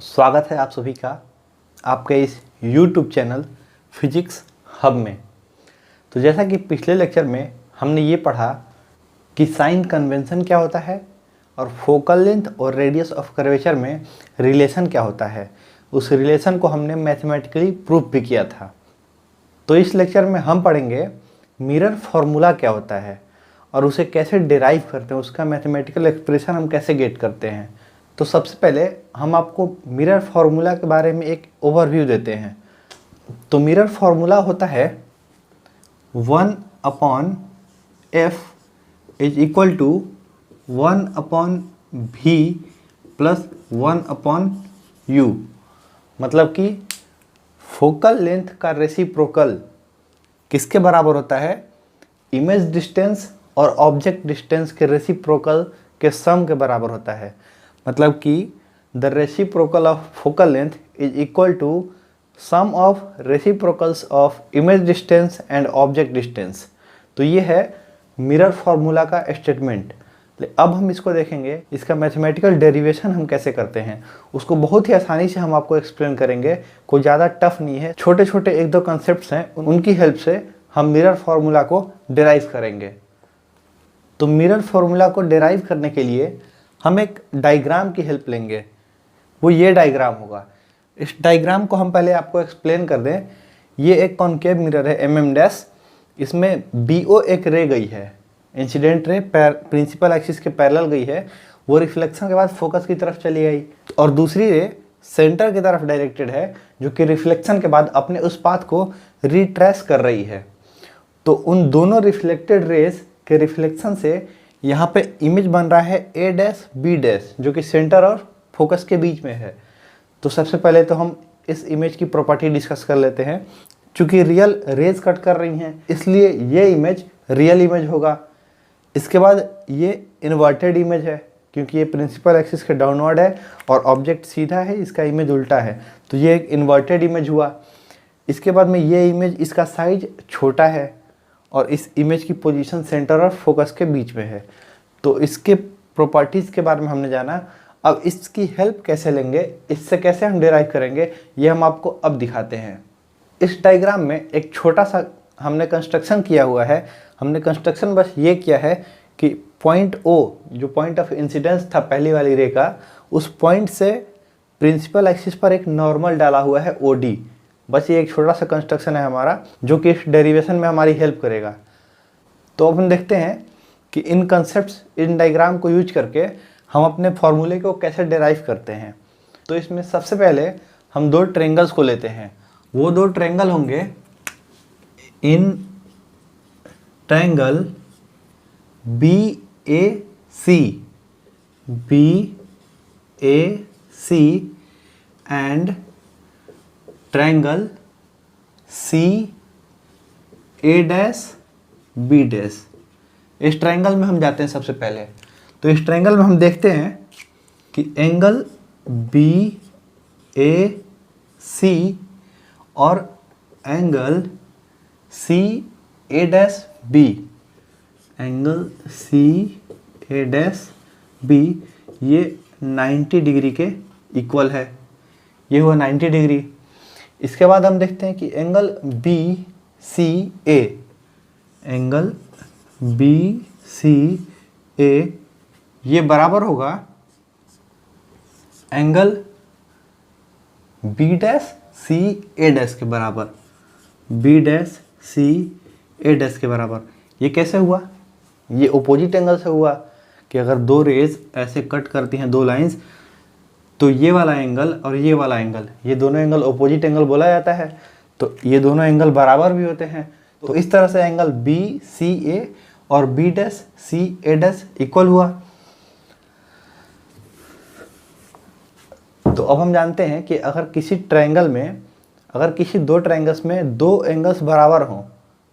स्वागत है आप सभी का आपके इस YouTube चैनल फिजिक्स हब में। तो जैसा कि पिछले लेक्चर में हमने ये पढ़ा कि साइन कन्वेंशन क्या होता है और फोकल लेंथ और रेडियस ऑफ कर्वेचर में रिलेशन क्या होता है, उस रिलेशन को हमने मैथमेटिकली प्रूफ भी किया था। तो इस लेक्चर में हम पढ़ेंगे मिरर फार्मूला क्या होता है और उसे कैसे डिराइव करते हैं, उसका मैथमेटिकल एक्सप्रेशन हम कैसे गेट करते हैं। तो सबसे पहले हम आपको मिरर फार्मूला के बारे में एक ओवरव्यू देते हैं। तो मिरर फार्मूला होता है 1/f is equal to 1/v plus 1/u। मतलब कि फोकल लेंथ का रेसिप्रोकल किसके बराबर होता है? इमेज डिस्टेंस और ऑब्जेक्ट डिस्टेंस के रेसिप्रोकल के सम के बराबर होता है। मतलब कि the reciprocal of focal length is equal to sum of reciprocals of image distance and object distance. तो ये है मिरर फार्मूला का स्टेटमेंट। अब हम इसको देखेंगे, इसका मैथमेटिकल डेरिवेशन हम कैसे करते हैं, उसको बहुत ही आसानी से हम आपको एक्सप्लेन करेंगे। कोई ज़्यादा टफ नहीं है, छोटे छोटे एक दो कॉन्सेप्ट्स हैं, उनकी हेल्प से हम मिरर फार्मूला को डिराइव करेंगे। तो मिरर फार्मूला को डिराइव करने के लिए हम एक डायग्राम की हेल्प लेंगे। वो ये डायग्राम होगा। इस डायग्राम को हम पहले आपको एक्सप्लेन कर दें। ये एक कॉनकेव मिरर है MM-। इसमें BO एक रे गई है, इंसिडेंट रे प्रिंसिपल एक्सिस के पैरेलल गई है, वो रिफ्लेक्शन के बाद फोकस की तरफ चली गई, और दूसरी रे सेंटर की तरफ डायरेक्टेड है जो कि रिफ्लेक्शन के बाद अपने उस पाथ को रिट्रेस कर रही है। तो उन दोनों रिफ्लेक्टेड रेज के रिफ्लेक्शन से यहाँ पे इमेज बन रहा है A', B' जो कि सेंटर और फोकस के बीच में है। तो सबसे पहले तो हम इस इमेज की प्रॉपर्टी डिस्कस कर लेते हैं। चूँकि रियल रेज कट कर रही हैं इसलिए ये इमेज रियल इमेज होगा। इसके बाद ये इन्वर्टेड इमेज है क्योंकि ये प्रिंसिपल एक्सिस के डाउनवर्ड है और ऑब्जेक्ट सीधा है, इसका इमेज उल्टा है, तो ये एक इन्वर्टेड इमेज हुआ। इसके बाद में ये इमेज, इसका साइज छोटा है और इस इमेज की पोजीशन सेंटर और फोकस के बीच में है। तो इसके प्रॉपर्टीज़ के बारे में हमने जाना। अब इसकी हेल्प कैसे लेंगे, इससे कैसे हम डिराइव करेंगे, ये हम आपको अब दिखाते हैं। इस डायग्राम में एक छोटा सा हमने कंस्ट्रक्शन किया हुआ है। हमने कंस्ट्रक्शन बस ये किया है कि पॉइंट O जो पॉइंट ऑफ इंसिडेंस था पहली वाली रे का, उस पॉइंट से प्रिंसिपल एक्सिस पर एक नॉर्मल डाला हुआ है OD। बस ये एक छोटा सा कंस्ट्रक्शन है हमारा जो कि इस डेरिवेशन में हमारी हेल्प करेगा। तो अब हम देखते हैं कि इन कंसेप्ट्स, इन डायग्राम को यूज करके हम अपने फॉर्मूले को कैसे डिराइव करते हैं। तो इसमें सबसे पहले हम दो ट्रायंगल्स को लेते हैं। वो दो ट्रायंगल होंगे in triangle BAC and triangle CA', इस ट्रायंगल में हम जाते हैं सबसे पहले। तो इस ट्रायंगल में हम देखते हैं कि एंगल BAC और एंगल CA'B, एंगल CA'B ये 90 डिग्री के इक्वल है। ये हुआ 90 डिग्री। इसके बाद हम देखते हैं कि एंगल BCA, एंगल BCA ये बराबर होगा एंगल B'CA' के बराबर, B'CA' के बराबर। ये कैसे हुआ? ये ओपोजिट एंगल से हुआ कि अगर दो रेज ऐसे कट करती हैं, दो लाइंस, तो ये वाला एंगल और ये वाला एंगल, ये दोनों एंगल ओपोजिट एंगल बोला जाता है। तो ये दोनों एंगल बराबर भी होते हैं। तो इस तरह से एंगल BCA और B'CA' इक्वल हुआ। तो अब हम जानते हैं कि अगर किसी ट्रायंगल में, अगर किसी दो ट्रायंगल्स में दो एंगल्स बराबर हों,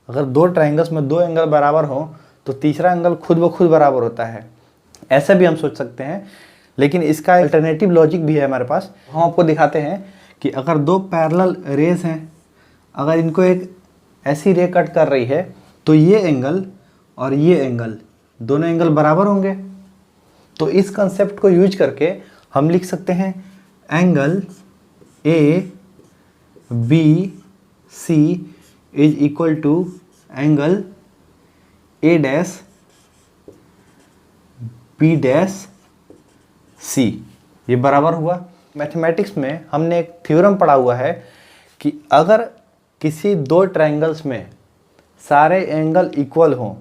अगर दो ट्रायंगल्स में दो एंगल बराबर हों तो तीसरा एंगल खुद ब खुद बराबर होता है। ऐसे भी हम सोच सकते हैं, लेकिन इसका अल्टरनेटिव लॉजिक भी है हमारे पास। हम आपको दिखाते हैं कि अगर दो पैरेलल रेज हैं, अगर इनको एक ऐसी रे कट कर रही है तो ये एंगल और ये एंगल, दोनों एंगल बराबर होंगे। तो इस कंसेप्ट को यूज करके हम लिख सकते हैं angle A B C is equal to angle A dash B dash C, ये बराबर हुआ। मैथमेटिक्स में हमने एक थ्योरम पढ़ा हुआ है कि अगर किसी दो ट्रायंगल्स में सारे एंगल इक्वल हों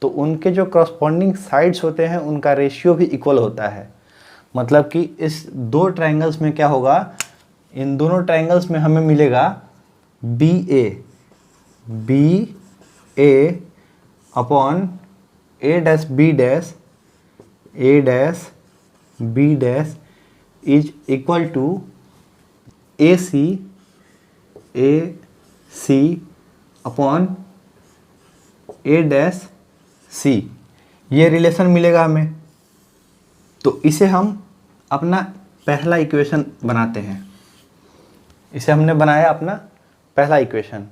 तो उनके जो करस्पॉन्डिंग साइड्स होते हैं उनका रेशियो भी इक्वल होता है। मतलब कि इस दो ट्रायंगल्स में क्या होगा, इन दोनों ट्रायंगल्स में हमें मिलेगा B A upon A dash B dash is equal to A C upon A dash C, ये रिलेशन मिलेगा हमें। तो इसे हम अपना पहला इक्वेशन बनाते हैं। इसे हमने बनाया अपना पहला इक्वेशन।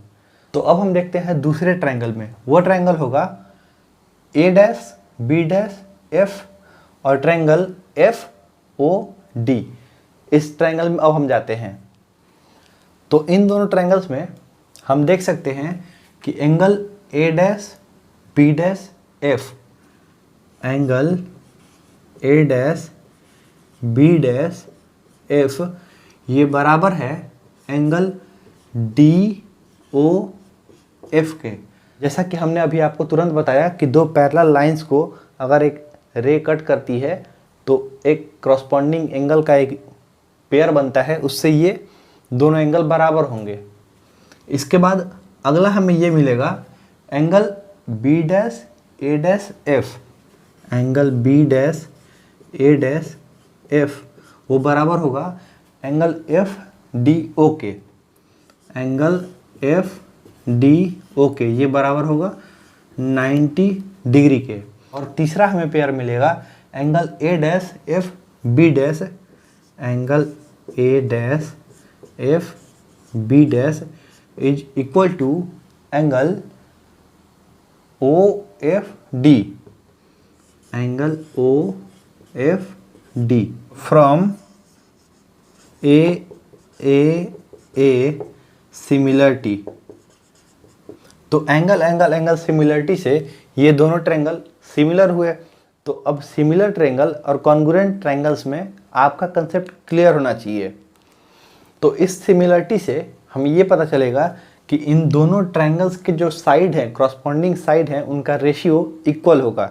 तो अब हम देखते हैं दूसरे ट्रायंगल में। वो ट्रायंगल होगा ए डैश बी डैश एफ और ट्रायंगल एफ ओ डी। इस ट्रायंगल में अब हम जाते हैं। तो इन दोनों ट्रायंगल्स में हम देख सकते हैं कि angle A dash B dash F, angle A dash B dash F, ये बराबर है एंगल डी ओ एफ के। जैसा कि हमने अभी आपको तुरंत बताया कि दो पैरेलल लाइंस को अगर एक रे कट करती है तो एक करस्पॉन्डिंग एंगल का एक पेयर बनता है, उससे ये दोनों एंगल बराबर होंगे। इसके बाद अगला हमें ये मिलेगा angle B dash A dash F, angle B dash A dash F, वो बराबर होगा एंगल एफ डी ओ के, एंगल एफ डी ओ के, ये बराबर होगा 90 डिग्री के। और तीसरा हमें पेयर मिलेगा angle A dash F B dash, angle A dash F B dash is equal to angle O F D, angle O F D from A similarity. तो एंगल सिमिलरिटी से ये दोनों ट्रायंगल सिमिलर हुए। तो अब similar triangle और congruent triangles में आपका कंसेप्ट क्लियर होना चाहिए। तो इस सिमिलरिटी से हमें ये पता चलेगा कि इन दोनों ट्रायंगल्स के जो साइड हैं, करस्पॉन्डिंग साइड हैं, उनका रेशियो इक्वल होगा।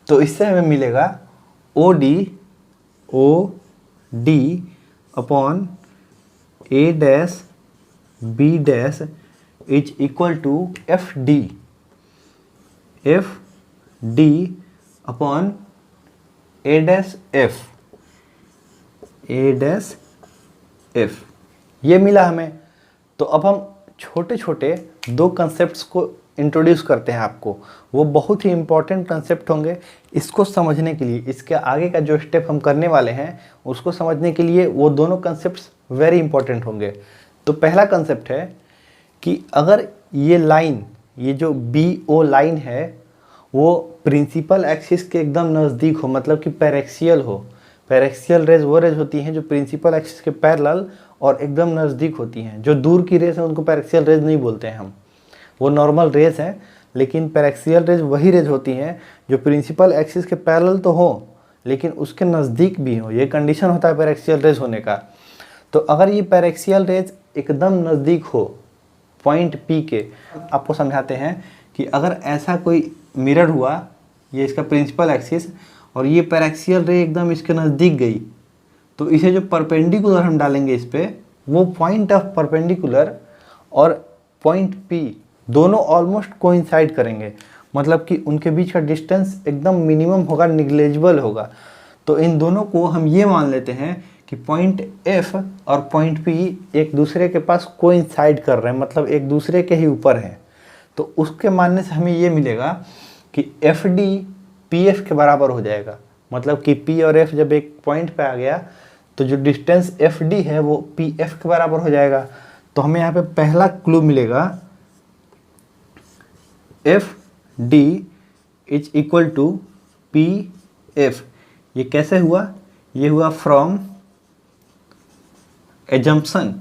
तो इससे हमें मिलेगा O D upon A dash B dash is equal to F D upon A dash F, ये मिला हमें। तो अब हम छोटे छोटे दो कंसेप्ट्स को इंट्रोड्यूस करते हैं आपको। वो बहुत ही इंपॉर्टेंट कंसेप्ट होंगे। इसको समझने के लिए, इसके आगे का जो स्टेप हम करने वाले हैं उसको समझने के लिए वो दोनों कंसेप्ट्स वेरी इंपॉर्टेंट होंगे। तो पहला कंसेप्ट है कि अगर ये लाइन, ये जो बी ओ लाइन है, वो प्रिंसिपल एक्सिस के एकदम नज़दीक हो, मतलब कि पैरेक्सियल हो। पैरेक्सियल रेज वो रेज होती हैं जो प्रिंसिपल एक्सिस के पैरेलल और एकदम नज़दीक होती हैं। जो दूर की रेज है उनको पैरेक्सियल रेज नहीं बोलते हैं हम, वो नॉर्मल रेज हैं। लेकिन पैरेक्सियल रेज वही रेज होती हैं जो प्रिंसिपल एक्सिस के पैरेलल तो हो लेकिन उसके नज़दीक भी हो। ये कंडीशन होता है पैरेक्सियल रेज होने का। तो अगर ये पैरेक्सियल रेज एकदम नज़दीक हो पॉइंट पी के, आपको समझाते हैं कि अगर ऐसा कोई मिरर हुआ, ये इसका प्रिंसिपल एक्सिस, और ये पैरेक्सियल रे एकदम इसके नज़दीक गई, तो इसे जो परपेंडिकुलर हम डालेंगे इस पर, वो पॉइंट ऑफ परपेंडिकुलर और पॉइंट पी दोनों ऑलमोस्ट कोइंसाइड करेंगे। मतलब कि उनके बीच का डिस्टेंस एकदम मिनिमम होगा, निग्लेजिबल होगा। तो इन दोनों को हम ये मान लेते हैं कि पॉइंट एफ और पॉइंट पी एक दूसरे के पास कोइंसाइड कर रहे हैं, मतलब एक दूसरे के ही ऊपर हैं। तो उसके मानने से हमें ये मिलेगा कि एफ डी पी एफ के बराबर हो जाएगा। मतलब कि पी और एफ जब एक पॉइंट पे आ गया तो जो डिस्टेंस एफ डी है वो पी एफ के बराबर हो जाएगा। तो हमें यहाँ पे पहला क्लू मिलेगा, F D is equal to P F. ये कैसे हुआ? ये हुआ फ्रॉम एजम्पशन।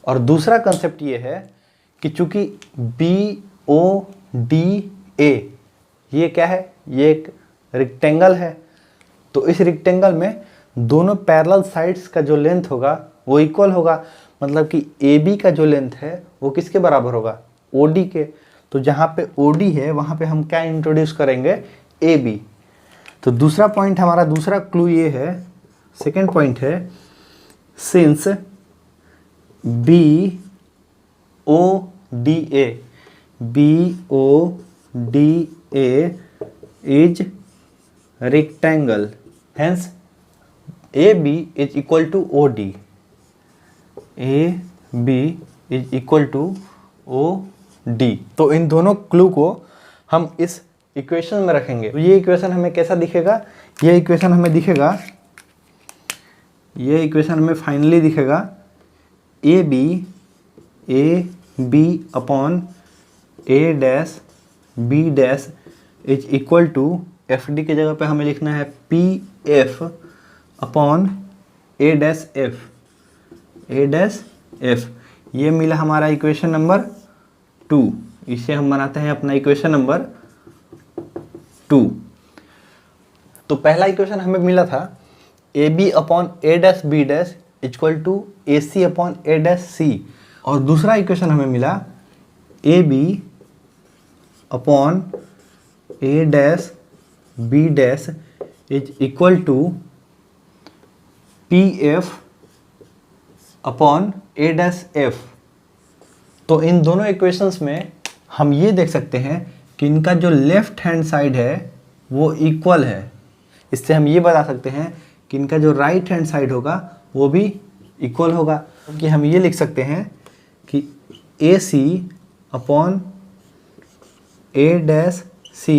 और दूसरा कंसेप्ट ये है कि चूंकि BODA ये क्या है, ये एक रेक्टेंगल है, तो इस रेक्टेंगल में दोनों पैरेलल साइड्स का जो लेंथ होगा वो इक्वल होगा। मतलब कि AB का जो लेंथ है वो किसके बराबर होगा, OD के। तो जहाँ पे OD है वहाँ पे हम क्या इंट्रोड्यूस करेंगे, AB। तो दूसरा पॉइंट हमारा, दूसरा क्लू ये है, सेकेंड पॉइंट है, since BODA is rectangle, hence AB is equal to OD, AB is equal to OD। तो इन दोनों क्लू को हम इस इक्वेशन में रखेंगे। तो ये इक्वेशन हमें कैसा दिखेगा, ये इक्वेशन हमें दिखेगा, ये इक्वेशन हमें फाइनली दिखेगा AB upon A dash B dash is equal to FD की जगह पे हमें लिखना है PF upon A dash F। ये मिला हमारा इक्वेशन नंबर 2। इसे हम बनाते हैं अपना इक्वेशन नंबर 2। तो पहला इक्वेशन हमें मिला था AB upon A dash B dash equal to AC upon A dash C। और दूसरा इक्वेशन हमें मिला AB upon A dash B dash is equal to PF upon A dash F। तो इन दोनों इक्वेशंस में हम ये देख सकते हैं कि इनका जो लेफ्ट हैंड साइड है वो इक्वल है। इससे हम ये बता सकते हैं कि इनका जो राइट हैंड साइड होगा वो भी इक्वल होगा। क्योंकि हम ये लिख सकते हैं कि AC upon A dash C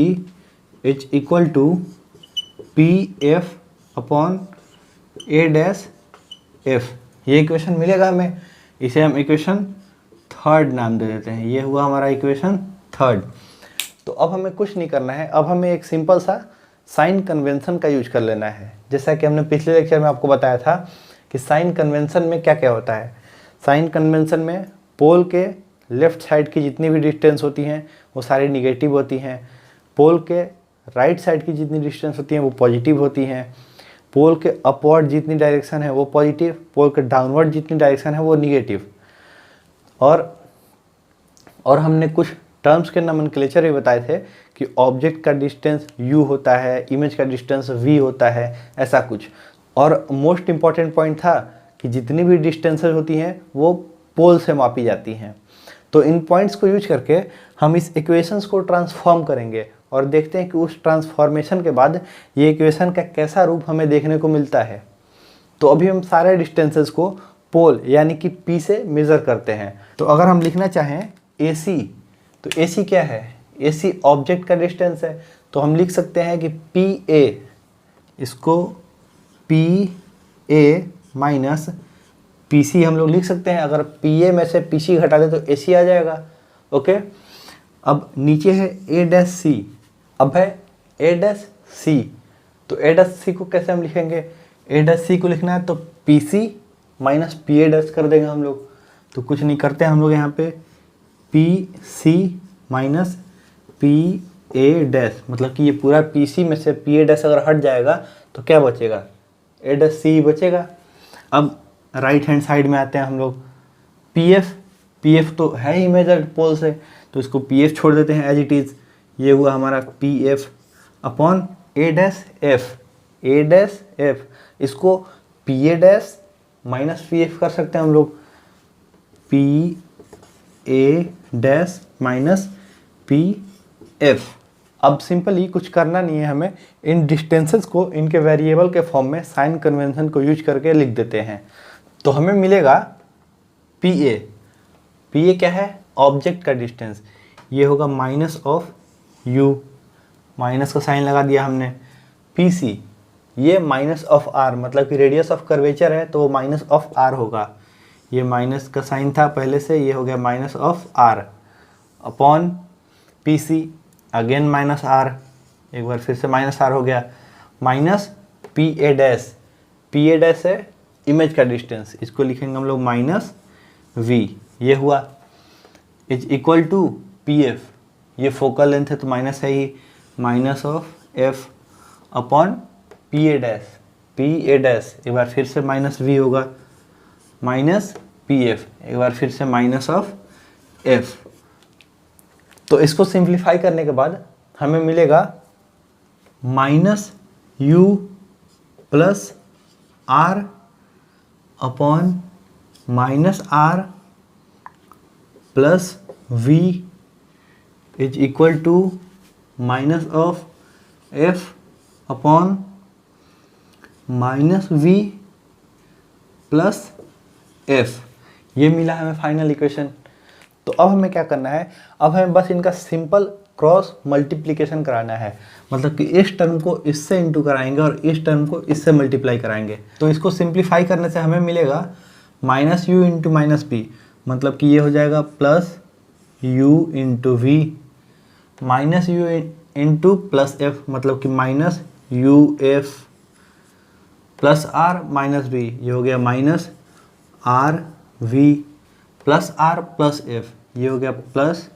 is equal to PF upon A dash F। ये इक्वेशन मिलेगा हमें, इसे हम इक्वेशन 3 नाम दे देते हैं। ये हुआ हमारा इक्वेशन 3। तो अब हमें कुछ नहीं करना है, अब हमें एक सिंपल सा साइन कन्वेंशन का यूज कर लेना है। जैसा कि हमने पिछले लेक्चर में आपको बताया था कि साइन कन्वेंशन में क्या क्या होता है। साइन कन्वेंशन में पोल के लेफ्ट साइड की जितनी भी डिस्टेंस होती हैं वो सारी निगेटिव होती हैं, पोल के राइट साइड की जितनी डिस्टेंस होती हैं वो पॉजिटिव होती हैं, पोल के अपवर्ड जितनी डायरेक्शन है वो पॉजिटिव, पोल के डाउनवर्ड जितनी डायरेक्शन है वो निगेटिव। और हमने कुछ टर्म्स के नोमेनक्लेचर भी बताए थे कि ऑब्जेक्ट का डिस्टेंस u होता है, इमेज का डिस्टेंस v होता है, ऐसा कुछ। और मोस्ट इम्पॉर्टेंट पॉइंट था कि जितनी भी डिस्टेंसेस होती हैं वो पोल से मापी जाती हैं। तो इन पॉइंट्स को यूज करके हम इस इक्वेशंस को ट्रांसफॉर्म करेंगे और देखते हैं कि उस ट्रांसफॉर्मेशन के बाद ये इक्वेशन का कैसा रूप हमें देखने को मिलता है। तो अभी हम सारे डिस्टेंसेस को पोल यानी कि P से मेज़र करते हैं। तो अगर हम लिखना चाहें AC, तो AC क्या है, AC ऑब्जेक्ट का डिस्टेंस है। तो हम लिख सकते हैं कि PA, इसको PA माइनस PC हम लोग लिख सकते हैं। अगर PA में से PC घटा दे तो AC आ जाएगा। ओके, अब नीचे है A डैश C, अब है A डैश C। तो A डैश C को कैसे हम लिखेंगे, A डैश C को लिखना है तो PC माइनस PA डैश कर देंगे हम लोग। तो कुछ नहीं करते हैं हम लोग यहाँ पे PC माइनस PA डैश, मतलब कि ये पूरा PC में से PA डैश अगर हट जाएगा तो क्या बचेगा, A डैश C बचेगा। अब राइट हैंड साइड में आते हैं हम लोग, PF तो है ही मेजर्ड पोल से, तो इसको PF छोड़ देते हैं एज इट इज़। ये हुआ हमारा PF upon A dash F। इसको PA डैश माइनस PF कर सकते हैं हम लोग, PA डैश माइनस PF। अब सिंपली कुछ करना नहीं है हमें, इन डिस्टेंसेस को इनके वेरिएबल के फॉर्म में साइन कन्वेंशन को यूज करके लिख देते हैं। तो हमें मिलेगा PA क्या है, ऑब्जेक्ट का डिस्टेंस, ये होगा माइनस ऑफ U, माइनस का साइन लगा दिया हमने। PC ये माइनस ऑफ R, मतलब कि रेडियस ऑफ कर्वेचर है तो वो माइनस ऑफ R होगा। ये माइनस का साइन था पहले से, ये हो गया minus of R upon PC again minus R, एक बार फिर से माइनस R हो गया, minus PA dash. P A dash है इमेज का डिस्टेंस, इसको लिखेंगे हम लोग माइनस वी, ये हुआ, is equal to P F, ये फोकल लेंथ है तो माइनस है ही, minus of F upon P A dash, एक बार फिर से माइनस वी होगा, माइनस पी एफ, एक बार फिर से माइनस ऑफ एफ। तो इसको सिंप्लीफाई करने के बाद हमें मिलेगा minus U plus R upon minus R plus V is equal to minus of F upon minus V plus F. ये मिला हमें फाइनल इक्वेशन। तो अब हमें क्या करना है, अब हमें बस इनका सिंपल क्रॉस मल्टीप्लिकेशन कराना है, मतलब कि इस टर्म को इससे इंटू कराएंगे और इस टर्म को इससे मल्टीप्लाई कराएंगे। तो इसको सिंप्लीफाई करने से हमें मिलेगा minus U into minus P, मतलब कि ये हो जाएगा plus U into V, minus U into plus F, मतलब कि minus U F plus R minus V, ये हो गया minus R V plus R plus F, ये हो गया प्लस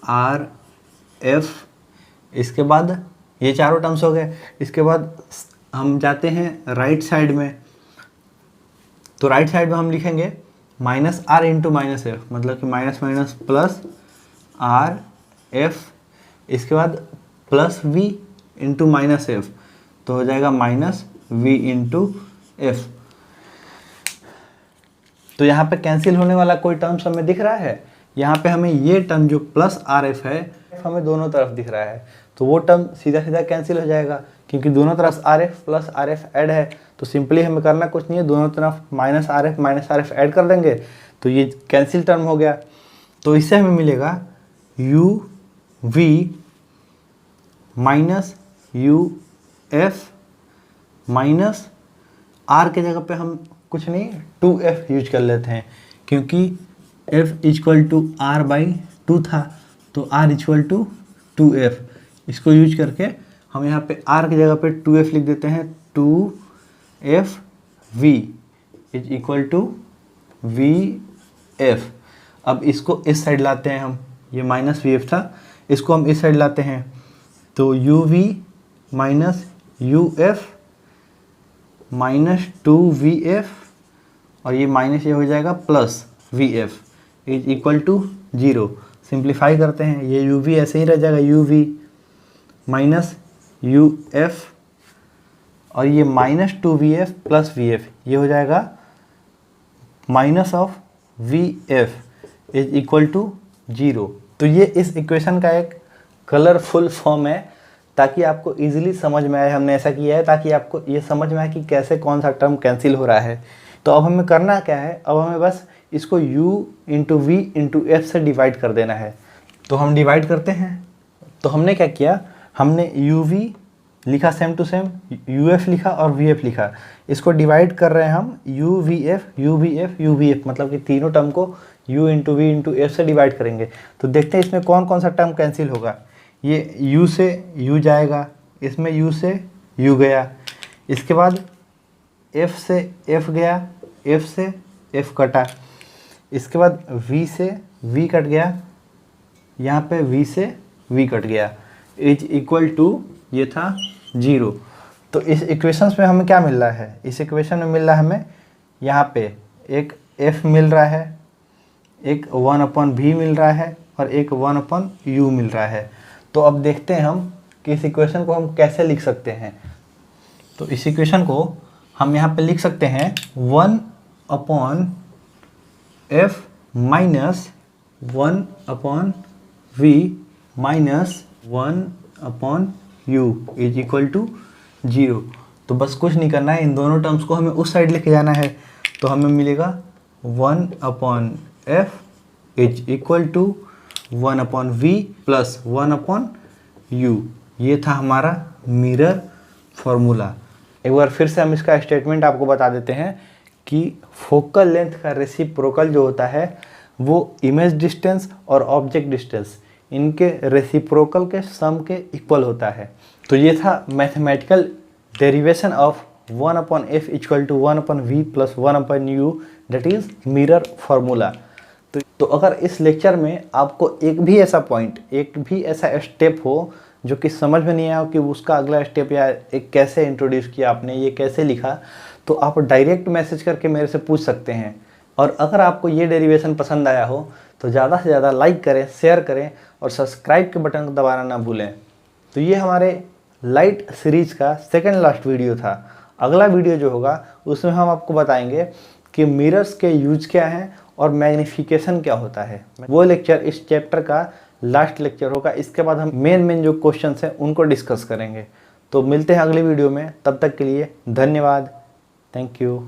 आर एफ। इसके बाद ये चारों टर्म्स हो गए। इसके बाद हम जाते हैं राइट साइड में, तो राइट साइड में हम लिखेंगे minus R into minus F, मतलब कि minus minus plus R F, इसके बाद plus V into minus F, तो हो जाएगा माइनस वी इंटू एफ। तो यहाँ पे कैंसिल होने वाला कोई टर्म्स हमें दिख रहा है? यहाँ पे हमें ये टर्म जो प्लस आर एफ है हमें दोनों तरफ दिख रहा है, तो वो टर्म सीधा सीधा कैंसिल हो जाएगा, क्योंकि दोनों तरफ R F plus R F add है। तो सिंपली हमें करना कुछ नहीं है, दोनों तरफ माइनस आर एफ ऐड कर देंगे, तो ये कैंसिल टर्म हो गया। तो इससे हमें मिलेगा U V minus U F minus R के जगह पे हम कुछ नहीं 2f यूज कर लेते हैं, क्योंकि f equal to R by 2 था, तो r इक्वल टू 2f। इसको यूज करके हम यहाँ पे r की जगह पे 2f लिख देते हैं, 2f v is equal to vf। अब इसको इस साइड लाते हैं हम, ये माइनस vf था, इसको हम इस साइड लाते हैं, तो uv minus uf minus 2vf और ये माइनस ये हो जाएगा plus vf is equal to 0। Simplify करते हैं, ये uv ऐसे ही रह जाएगा, uv माइनस uf और ये माइनस 2vf प्लस vf, ये हो जाएगा minus of vf is equal to 0। तो ये इस इक्वेशन का एक कलरफुल फॉर्म है, ताकि आपको इजीली समझ में आए। हमने ऐसा किया है ताकि आपको ये समझ में आए कि कैसे कौन सा टर्म कैंसिल हो रहा है। तो अब हमें करना क्या है, अब हमें बस इसको u into V into F से डिवाइड कर देना है। तो हम डिवाइड करते हैं। तो हमने क्या किया, हमने यू वी लिखा same to same, U F लिखा और वी एफ लिखा, इसको डिवाइड कर रहे हैं हम U V F U V F U V F, मतलब कि तीनों टर्म को u into V into F से डिवाइड करेंगे। तो देखते हैं इसमें कौन कौन सा टर्म कैंसिल होगा। ये u से u जाएगा, इसमें u से u गया, इसके बाद f से f गया, f से f कटा, इसके बाद v से v कट गया, यहाँ पे v से v कट गया, इज इक्वल टू ये था 0। तो इस इक्वेशंस में हमें क्या मिल रहा है, इस इक्वेशन में मिल रहा है हमें यहाँ पे एक f मिल रहा है, एक 1/v मिल रहा है और एक 1/u मिल रहा है। तो अब देखते हैं हम कि इस इक्वेशन को हम कैसे लिख सकते हैं। तो इस इक्वेशन को हम यहाँ पे लिख सकते हैं 1/f minus 1/v minus 1/u is equal to 0। तो बस कुछ नहीं करना है, इन दोनों टर्म्स को हमें उस साइड लेके जाना है। तो हमें मिलेगा 1/f is equal to 1/v plus 1/u। ये था हमारा मिरर फॉर्मूला। एक बार फिर से हम इसका स्टेटमेंट आपको बता देते हैं कि फोकल लेंथ का रेसिप्रोकल जो होता है वो इमेज डिस्टेंस और ऑब्जेक्ट डिस्टेंस इनके रेसिप्रोकल के सम के इक्वल होता है। तो ये था mathematical derivation of 1/f equal to 1/v plus 1/u, that is mirror formula. तो अगर इस लेक्चर में आपको एक भी ऐसा पॉइंट, एक भी ऐसा स्टेप हो जो कि समझ में नहीं आया कि उसका अगला स्टेप या एक कैसे इंट्रोड्यूस किया आपने, ये कैसे लिखा, तो आप डायरेक्ट मैसेज करके मेरे से पूछ सकते हैं। और अगर आपको ये डेरिवेशन पसंद आया हो तो ज़्यादा से ज़्यादा लाइक करें, शेयर करें और सब्सक्राइब के बटन को दबाना ना भूलें। तो ये हमारे लाइट सीरीज का सेकंड लास्ट वीडियो था। अगला वीडियो जो होगा उसमें हम आपको बताएंगे कि मिरर्स के यूज क्या हैं और मैग्नीफिकेशन क्या होता है। वो लेक्चर इस चैप्टर का लास्ट लेक्चर होगा। इसके बाद हम मेन जो क्वेश्चंस हैं उनको डिस्कस करेंगे। तो मिलते हैं अगले वीडियो में, तब तक के लिए धन्यवाद, थैंक यू।